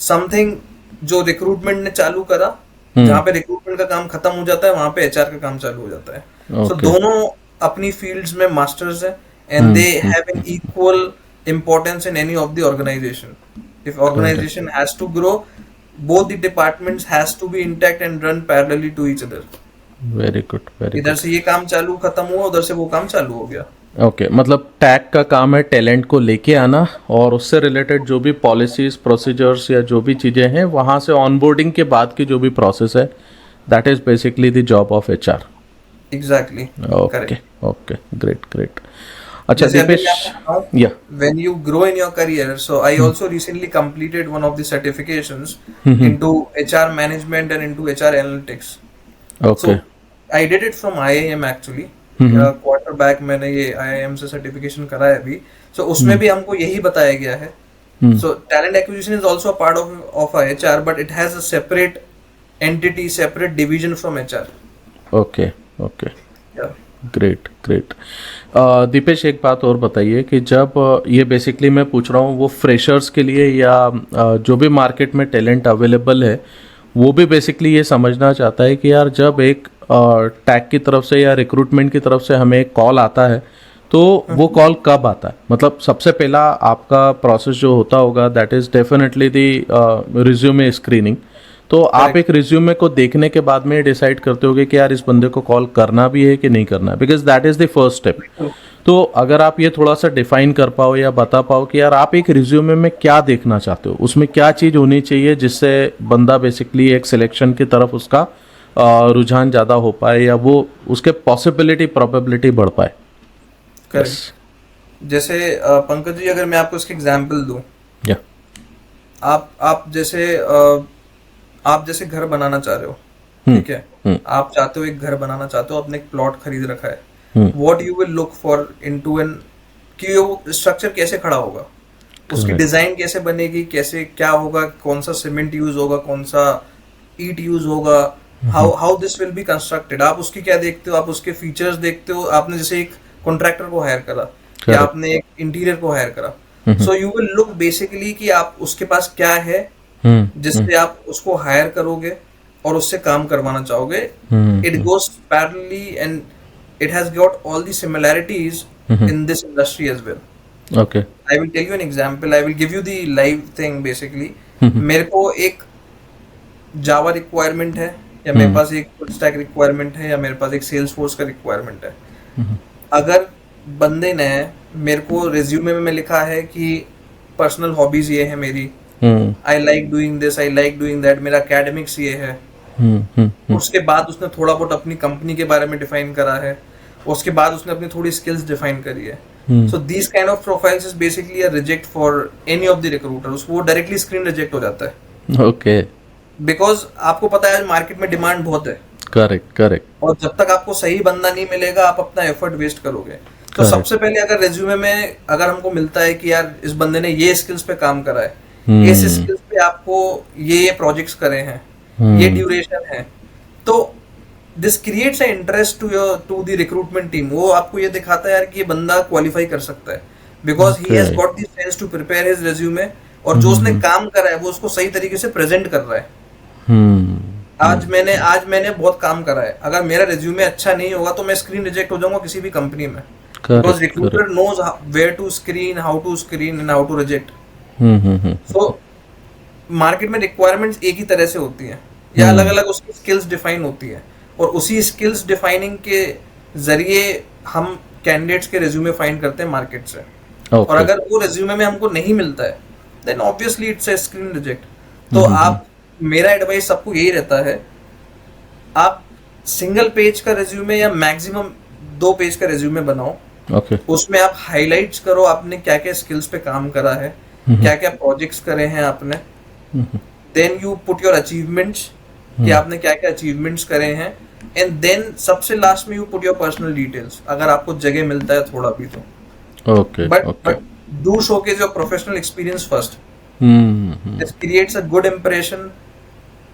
something जो recruitment ने चालू करा, जहाँ पे recruitment का काम खत्म हो जाता है, वहाँ पे HR का काम चालू हो जाता है. So दोनों अपनी फील्ड्स में मास्टर्स है, and they have an equal importance in any of the organization. If organization has to grow, both the departments has to be intact and run parallelly to each other. Very good, very. इधर से ये काम चालू खत्म हुआ, उधर से वो काम चालू हो गया. ओके, मतलब टैग का काम है टैलेंट को लेके आना, और उससे रिलेटेड जो भी पॉलिसीज, प्रोसीजर्स या जो भी चीज़ें हैं, वहाँ से ऑनबोर्डिंग के बाद की जो भी प्रोसेस है, that is basically the job of HR. Exactly. Okay. Okay. Great. अच्छा Dipesh, yeah. When you grow in your career, so I also recently completed one of the certifications into HR management and into HR analytics. Okay. So I did it from IIM actually. Quarter back मैंने ये IIM से certification करा है अभी. So उसमें भी हमको यही बताया गया है. So talent acquisition is also a part of HR, but it has a separate entity, separate division from HR. Okay. Great. Deepesh, एक बात और बताइए कि जब ये बेसिकली मैं पूछ रहा हूँ वो फ्रेशर्स के लिए, या जो भी मार्केट में टैलेंट अवेलेबल है वो भी बेसिकली ये समझना चाहता है कि यार जब एक टैग की तरफ से या रिक्रूटमेंट की तरफ से हमें एक कॉल आता है, तो वो कॉल कब आता है? मतलब सबसे पहला आपका प्रोसेस जो होता होगा, that is definitely the resume screening. तो आप एक रिज्यूमे को देखने के बाद में डिसाइड करते होगे कि यार इस बंदे को कॉल करना भी है कि नहीं करना है, because that is the first step. तो अगर आप ये थोड़ा सा डिफाइन कर पाओ या बता पाओ कि यार आप एक रिज्यूमे में क्या देखना चाहते हो, उसमें क्या चीज़ होनी चाहिए जिससे बंदा बेसिकली एक सिलेक्शन की तरफ उसका रुझान ज़्यादा हो पाए, या वो उसके पॉसिबिलिटी प्रोबेबिलिटी बढ़ पाए. जैसे पंकज जी, अगर मैं आपको इसके एग्जाम्पल दूं, आप जैसे घर बनाना चाह रहे हो, ठीक है, आप चाहते हो एक घर बनाना चाहते हो, आपने एक प्लॉट खरीद रखा है. What you will look for into an, कि वो स्ट्रक्चर कैसे खड़ा होगा, उसकी डिजाइन कैसे बनेगी, कैसे क्या होगा, कौन सा सीमेंट यूज होगा, कौन सा ईट यूज होगा, how this will be constructed, आप उसकी क्या देखते हो, आप उसके फीचर्स देखते हो। आपने जैसे एक कॉन्ट्रैक्टर को हायर करा या करेक्ट। आपने एक इंटीरियर को हायर करा, so you will look basically कि आप उसके पास क्या है जिससे आप उसको हायर करोगे और उससे काम करवाना चाहोगे। It goes parallelly and it has got all the similarities in this industry as well. Okay. I will tell you an example, I will give you the live thing basically. मेरे को एक जावा रिक्वायरमेंट है, या मेरे पास एक फुल स्टैक रिक्वायरमेंट है, या मेरे पास एक सेल्स फोर्स का रिक्वायरमेंट है। अगर बंदे ने मेरे को रिज्यूमे में लिखा है कि पर्सनल हॉबीज ये है मेरी, I like doing this, I like doing that, मेरा एकेडमिक्स ये है, उसके बाद उसने थोड़ा बहुत अपनी कंपनी के बारे में डिफाइन करा है, उसके बाद उसने अपनी थोड़ी स्किल्स डिफाइन करी है। So these kind of profiles is basically a reject for any of the recruiters. वो डायरेक्टली स्क्रीन रिजेक्ट हो जाता है, ओके। बिकॉज आपको पता है मार्केट में डिमांड बहुत है, करेक्ट करेक्ट। और जब तक आपको सही बंदा नहीं मिलेगा आप अपना एफर्ट वेस्ट करोगे। तो Correct. सबसे पहले अगर रेज्यूमे में अगर हमको मिलता है कि यार इस बंदे ने ये स्किल्स पे काम करा है, इस स्किल्स पे आपको ये प्रोजेक्ट्स करे हैं, ये ड्यूरेशन है, तो this creates a interest to the recruitment team. वो आपको ये दिखाता है यार कि ये बंदा क्वालिफाई कर सकता है, because he has got the sense to prepare his resume, और जो उसने काम करा है वो उसको सही तरीके से प्रेजेंट कर रहा है। आज मैंने बहुत काम करा है, अगर मेरा रिज्यूमे अच्छा नहीं होगा तो मैं स्क्रीन रिजेक्ट हो जाऊंगा किसी भी कंपनी में, because recruiter knows where to screen, how to screen and how to reject. So market में रिक्वायरमेंट्स एक ही तरह से होती हैं, या अलग अलग उसकी स्किल्स डिफाइन होती हैं, और उसी स्किल्स डिफाइनिंग के जरिए हम कैंडिडेट्स के रिज्यूमे फाइंड करते हैं मार्केट से। और अगर वो रिज्यूमे में हमको नहीं मिलता है then obviously it's a screen reject. तो आप, मेरा एडवाइस सबको यही रहता है, आप सिंगल पेज का रिज्यूमे या मैक्सिमम 2 पेज का रिज्यूमे बनाओ। ओके। उसमें आप हाइलाइट्स करो आपने क्या क्या स्किल्स पे काम करा है, क्या क्या प्रोजेक्ट्स करे हैं आपने। Then you put your achievements, कि आपने क्या क्या अचीवमेंट्स करे हैं, एंड देन सबसे लास्ट में you put your personal details, अगर आपको जगह मिलता है थोड़ा भी तो। Okay. But do showcase your professional experience first. This creates a good impression.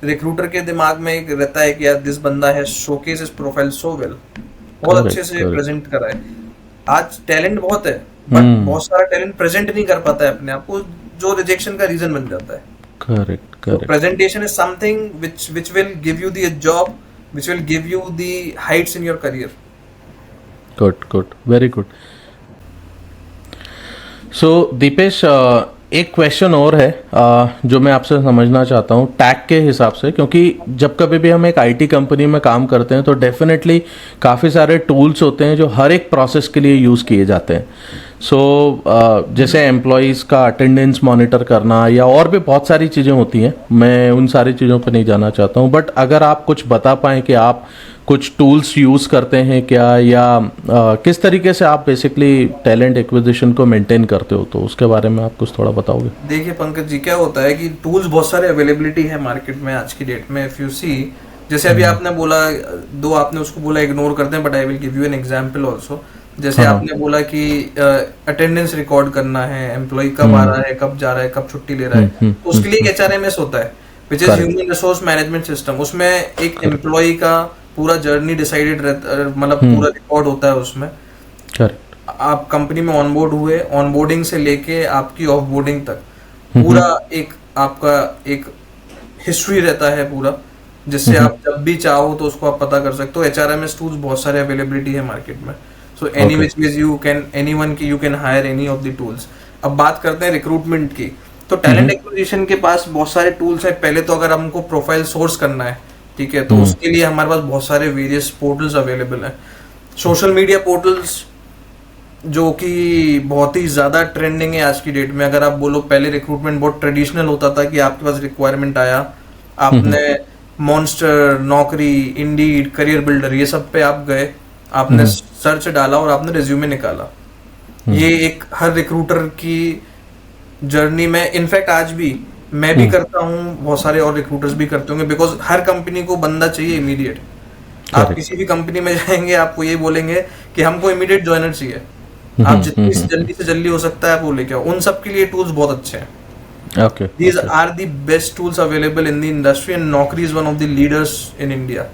Recruiter के दिमाग में एक रहता है कि यार दिस बंदा है showcase his profile so well, बहुत अच्छे से प्रेजेंट करा है। आज टैलेंट बहुत है, बट बहुत सारा टैलेंट प्रेजेंट नहीं कर पाता है अपने आप को, जो रिजेक्शन का रीजन बन जाता है। Correct correct. Presentation is something which will give you the job, which will give you the heights in your career. Good, very good. So Deepesh, एक क्वेश्चन और है जो मैं आपसे समझना चाहता हूँ टैग के हिसाब से, क्योंकि जब कभी भी हम एक आईटी कंपनी में काम करते हैं तो डेफिनेटली काफ़ी सारे टूल्स होते हैं जो हर एक प्रोसेस के लिए यूज़ किए जाते हैं। सो जैसे एम्प्लॉयज़ का अटेंडेंस मॉनिटर करना या और भी बहुत सारी चीज़ें होती हैं, मैं उन सारी चीज़ों पर नहीं जाना चाहता हूँ, बट अगर आप कुछ बता पाएँ कि आप कुछ टूल्स यूज़ करते हैं क्या, या किस तरीके से आप बेसिकली टैलेंट एक्विजिशन को मेंटेन करते हो, तो उसके बारे में आप कुछ थोड़ा बताओगे। देखिए पंकज जी, क्या होता है कि टूल्स बहुत सारे अवेलेबिलिटी है मार्केट में आज की डेट में। इफ यू सी, जैसे अभी आपने बोला, दो आपने उसको बोला इग्नोर करते हैं, but I will give you an example also. जैसे आपने बोला कि अटेंडेंस रिकॉर्ड करना है, एम्प्लॉय कब आ रहा है, कब जा रहा है, कब छुट्टी ले रहा है, तो उसके लिए एक HRMS होता है, which is human resource management system. उसमें एक एम्प्लॉय का पूरा जर्नी डिसाइडेड रहता, मतलब पूरा रिकॉर्ड होता है उसमें। आप कंपनी में ऑनबोर्ड हुए, ऑनबोर्डिंग से लेके आपकी ऑफबोर्डिंग तक पूरा एक आपका एक हिस्ट्री रहता है पूरा, जिससे आप जब भी चाहो तो उसको आप पता कर सकते हो। HRMS टूल्स बहुत सारे अवेलेबिलिटी है मार्केट में। So any which ways you can, anyone की you can hire any of the tools. अब बात करते हैं रिक्रूटमेंट की, तो टैलेंट एक्विजिशन के पास बहुत सारे टूल्स हैं। पहले तो अगर हमको प्रोफाइल सोर्स करना है, ठीक है, तो उसके लिए हमारे पास बहुत सारे वेरियस पोर्टल्स अवेलेबल हैं। सोशल मीडिया पोर्टल्स जो कि बहुत ही ज़्यादा ट्रेंडिंग है आज की डेट में। अगर आप बोलो पहले रिक्रूटमेंट बहुत ट्रेडिशनल होता था कि आपके पास रिक्वायरमेंट आया, आपने मॉन्स्टर, नौकरी, इंडीड, करियर बिल्डर, ये सब पे आप गए, आपने सर्च डाला और आपने रिज्यूमे निकाला। ये एक हर रिक्रूटर की जर्नी में, इनफैक्ट आज भी मैं भी करता हूँ, बहुत सारे और रिक्रूटर्स भी करते होंगे, बिकॉज हर कंपनी को बंदा चाहिए इमीडिएट। आप किसी भी कंपनी में जाएंगे आपको ये बोलेंगे कि हमको इमीडिएट जॉइनर चाहिए, आप जितनी जल्दी से जल्दी हो सकता है आप वो लेके आओ। उन सब के लिए टूल्स बहुत अच्छे हैं। Okay. These Okay. are the best tools available in the industry, and Naukri is one of the leaders in India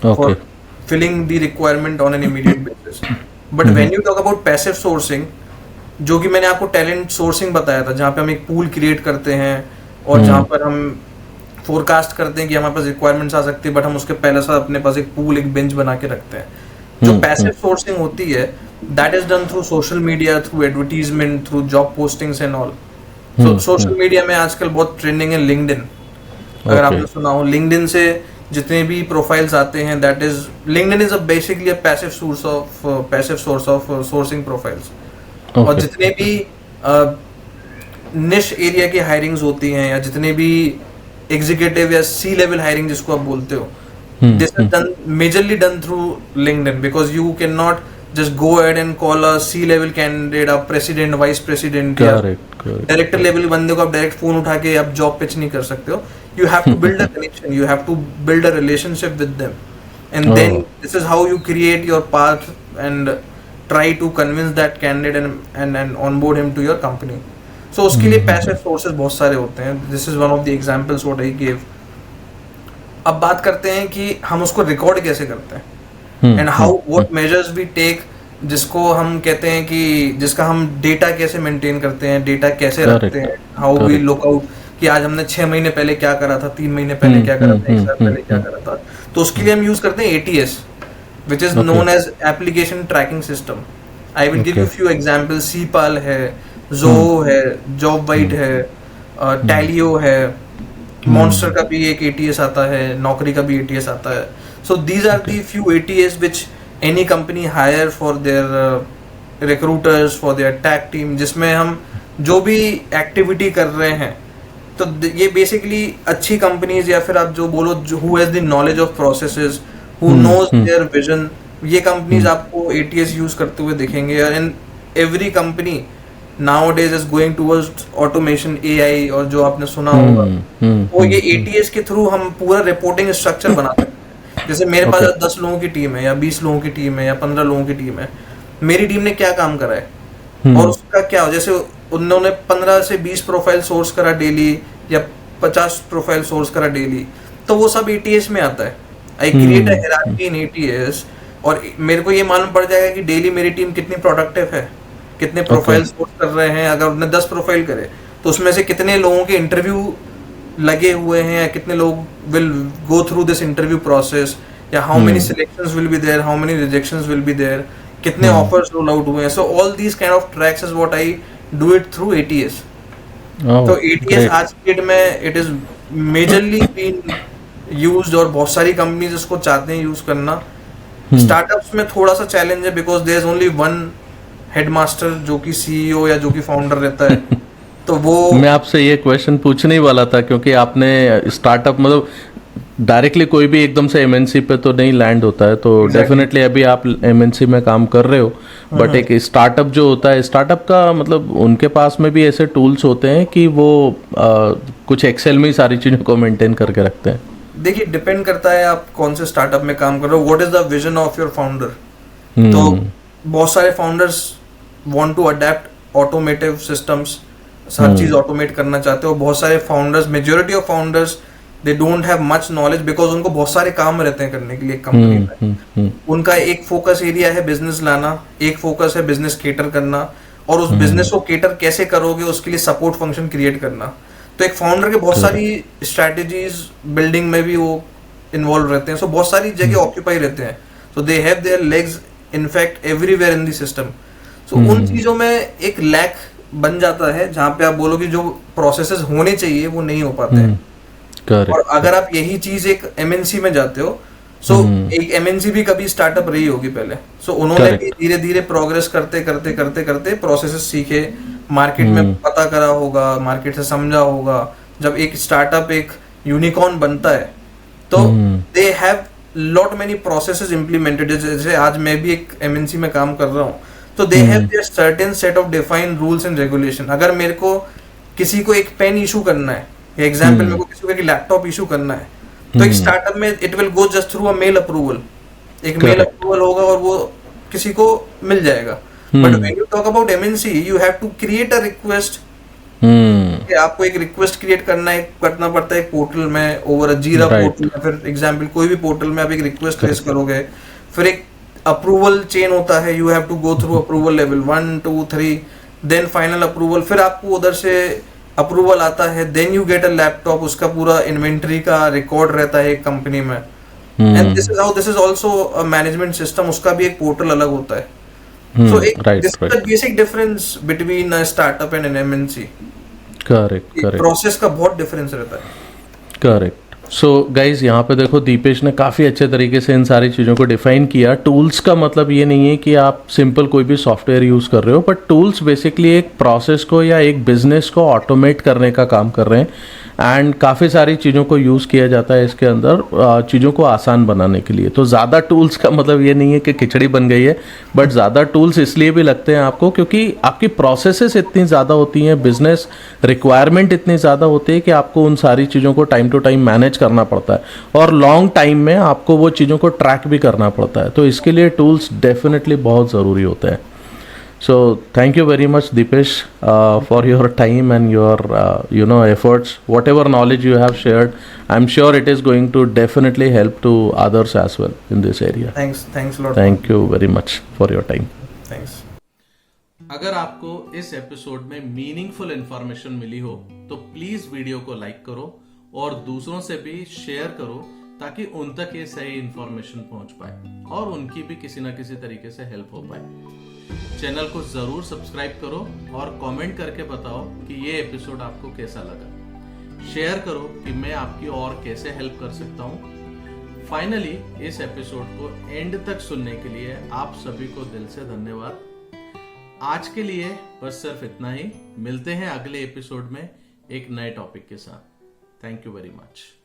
for Okay. filling the requirement on an immediate basis. But when you talk about passive sourcing, जो कि मैंने आपको टैलेंट सोर्सिंग बताया था, जहाँ पे हम एक पूल क्रिएट करते हैं और जहाँ पर हम फोरकास्ट करते हैं कि हमारे पास रिक्वायरमेंट्स आ सकती है, बट हम उसके पहले से अपने पास एक पूल, एक बेंच बना के रखते हैं. जो पैसिव सोर्सिंग होती है, that is done through social media, through advertisement, through job postings and all. So social media में आजकल बहुत ट्रेंडिंग है लिंक्डइन. अगर आपने सुना हो, लिंक्डइन से जितने भी प्रोफाइल्स आते हैं, that is LinkedIn is basically a passive source of sourcing profiles. और जितने भी निश एरिया की हायरिंग्स होती हैं, या जितने भी एग्जीक्यूटिव या सी लेवल हायरिंग जिसको आप बोलते हो, this is done majorly done through LinkedIn, because you cannot just go ahead and call a C level candidate, a president, vice president, या डायरेक्टर लेवल बंदे को आप डायरेक्ट फोन उठा के आप जॉब पिच नहीं कर सकते हो. You have to build a connection, you have to build a relationship with them, and then this is how you create your path and try to convince that candidate and onboard him to your company. So उसके लिए passive sources बहुत सारे होते हैं. This is one of the examples what I gave. अब बात करते हैं कि हम उसको रिकॉर्ड कैसे करते हैं, and how what measures we take, जिसको हम कहते हैं कि जिसका हम डेटा कैसे मेंटेन करते हैं, डेटा कैसे रखते हैं, हाउ वी लुक आउट कि आज हमने 6 महीने पहले क्या करा था, 3 महीने पहले क्या करा था, 1 साल पहले क्या करा था. तो उसके लिए हम यूज करते हैं ATS, which is known as application tracking system. I will give you few examples. Ceipal है, Zoho है, जॉबवाइट है, टैलियो है, मॉन्स्टर का भी एक ATS आता है, नौकरी का भी ATS आता है. So these are the few ATS which any company hire for their recruiters, for their tag team, जिसमें हम जो भी एक्टिविटी कर रहे हैं. तो ये बेसिकली अच्छी कंपनीज, या फिर आप जो बोलो who has the knowledge of processes, who knows their vision, ये कंपनीज आपको ATS यूज करते हुए दिखेंगे. And every company nowadays is going towards automation, AI, और जो आपने सुना होगा, वो ये ATS के थ्रू हम पूरा रिपोर्टिंग स्ट्रक्चर बना सकते हैं. जैसे मेरे पास 10 लोगों की टीम है, या 20 लोगों की टीम है, या 15 लोगों की टीम है. मेरी टीम ने क्या काम करा है और उसका क्या हो, जैसे उन्होंने 15 से 20 प्रोफाइल सोर्स करा डेली, या 50 प्रोफाइल सोर्स करा डेली, तो वो सब ATS में आता है. I create a hierarchy in ATS, और मेरे को ये मालूम पड़ जाएगा कि डेली मेरी टीम कितनी प्रोडक्टिव है, कितने प्रोफाइल सोर्स कर रहे हैं. अगर उन्होंने 10 प्रोफाइल करे, तो उसमें से कितने लोगों के इंटरव्यू लगे हुए हैं, या कितने लोग will go through this interview process, या how many selections will be there, how many rejections will be there, कितने ऑफर्स रोल आउट हुए हैं. So all these kind of tracks is what I do it through ATS. तो ATS आज की डेट में it is majorly been used, और बहुत सारी कंपनीज इसको चाहते हैं यूज करना. स्टार्टअप्स में थोड़ा सा चैलेंज है, because there is only one headmaster जो कि CEO या जो कि फाउंडर रहता है. तो वो मैं आपसे ये क्वेश्चन पूछने ही वाला था, क्योंकि आपने स्टार्टअप मतलब डायरेक्टली कोई भी एकदम से MNC पे तो नहीं लैंड होता है, तो डेफिनेटली अभी आप MNC में काम कर रहे हो, बट एक स्टार्टअप जो होता है, स्टार्टअप का मतलब उनके पास में भी ऐसे टूल्स होते हैं कि वो कुछ एक्सेल में ही सारी चीज़ों को मेंटेन करके रखते हैं. देखिए, डिपेंड करता है आप कौन से स्टार्टअप में काम कर रहे हो, what is the vision of your founder. तो बहुत सारे founders want to adapt automotive systems, हर चीज ऑटोमेट करना चाहते हो. बहुत सारे founders, majority of founders, they don't have much knowledge, because उनको बहुत सारे काम रहते हैं करने के लिए कंपनी में. उनका एक फोकस एरिया है बिजनेस लाना, एक फोकस है बिजनेस केटर करना, और उस बिजनेस को केटर कैसे करोगे उसके लिए सपोर्ट फंक्शन क्रिएट करना. तो एक फाउंडर के बहुत सारी स्ट्रैटेजीज बिल्डिंग में भी वो इन्वॉल्व रहते हैं. सो बहुत सारी जगह ऑक्यूपाई रहते हैं. So they have their legs in fact everywhere in the system. तो उन चीजों में एक लैक बन जाता है, जहाँ पे आप बोलो कि जो प्रोसेसेस होने चाहिए वो नहीं हो पाते हैं. और अगर आप यही चीज एक MNC में जाते हो, सो एक MNC भी कभी स्टार्टअप रही होगी पहले, सो उन्होंने भी धीरे धीरे प्रोग्रेस करते करते करते करते प्रोसेसेस सीखे, मार्केट में पता करा होगा, मार्केट से समझा होगा. जब एक स्टार्टअप एक यूनिकॉर्न बनता है, तो they have lot many processes implemented. जैसे आज मैं भी एक MNC में काम कर रहा हूँ, तो दे have there certain set of defined rules and regulation. अगर मेरे को किसी को एक पेन इशू करना है, या एग्जांपल मेरे को किसी को एक लैपटॉप इशू करना है, तो एक स्टार्टअप में it will go just through a mail approval. एक मेल अप्रूवल होगा और वो किसी को मिल जाएगा. But when you talk about MNC, you have to create a request कि आपको एक रिक्वेस्ट क्रिएट करना पड़ता है एक पोर्टल में, ओवर जीरा पोर्टल में, फिर एग्जाम्पल कोई भी पोर्टल में आप एक रिक्वेस्ट रेस करोगे, फिर एक अप्रूवल चेन होता है, you have to go through approval level 1 2 3, then final approval, फिर आपको उधर से अप्रूवल आता है, then you get a laptop, उसका पूरा इन्वेंट्री का रिकॉर्ड रहता है एक कंपनी में, and this is also a management system, उसका भी एक पोर्टल अलग होता है. So this is the basic difference between a startup and an MNC. Correct. Process का बहुत डिफरेंस रहता है. करेक्ट. सो गाइज यहाँ पे देखो दीपेश ने काफ़ी अच्छे तरीके से इन सारी चीज़ों को डिफाइन किया. टूल्स का मतलब ये नहीं है कि आप सिंपल कोई भी सॉफ्टवेयर यूज़ कर रहे हो, बट टूल्स बेसिकली एक प्रोसेस को या एक बिजनेस को ऑटोमेट करने का काम कर रहे हैं, एंड काफ़ी सारी चीज़ों को यूज़ किया जाता है इसके अंदर चीज़ों को आसान बनाने के लिए. तो ज़्यादा टूल्स का मतलब ये नहीं है कि खिचड़ी बन गई है, बट ज़्यादा टूल्स इसलिए भी लगते हैं आपको क्योंकि आपकी प्रोसेसेस इतनी ज़्यादा होती हैं, बिजनेस रिक्वायरमेंट इतनी ज़्यादा होती है कि आपको उन सारी चीज़ों को टाइम टू टाइम मैनेज करना पड़ता है, और लॉन्ग टाइम में आपको वो चीज़ों को ट्रैक भी करना पड़ता है. तो इसके लिए टूल्स डेफिनेटली बहुत ज़रूरी होते हैं. So thank you very much, Dipesh, for your time and your efforts. Whatever knowledge you have shared, I'm sure it is going to definitely help to others as well in this area. Thanks a lot. Thank you very much for your time. Thanks. अगर आपको इस एपिसोड में मीनिंगफुल इंफॉर्मेशन मिली हो तो प्लीज वीडियो को लाइक करो और दूसरों से भी शेयर करो ताकि उन तक ये सही इंफॉर्मेशन पहुंच पाए और उनकी भी किसी ना किसी तरीके से हेल्प हो पाए. चैनल को जरूर सब्सक्राइब करो और कमेंट करके बताओ कि ये एपिसोड आपको कैसा लगा. शेयर करो कि मैं आपकी और कैसे हेल्प कर सकता हूँ. फाइनली इस एपिसोड को एंड तक सुनने के लिए आप सभी को दिल से धन्यवाद. आज के लिए बस सिर्फ इतना ही. मिलते हैं अगले एपिसोड में एक नए टॉपिक के साथ. Thank you very much.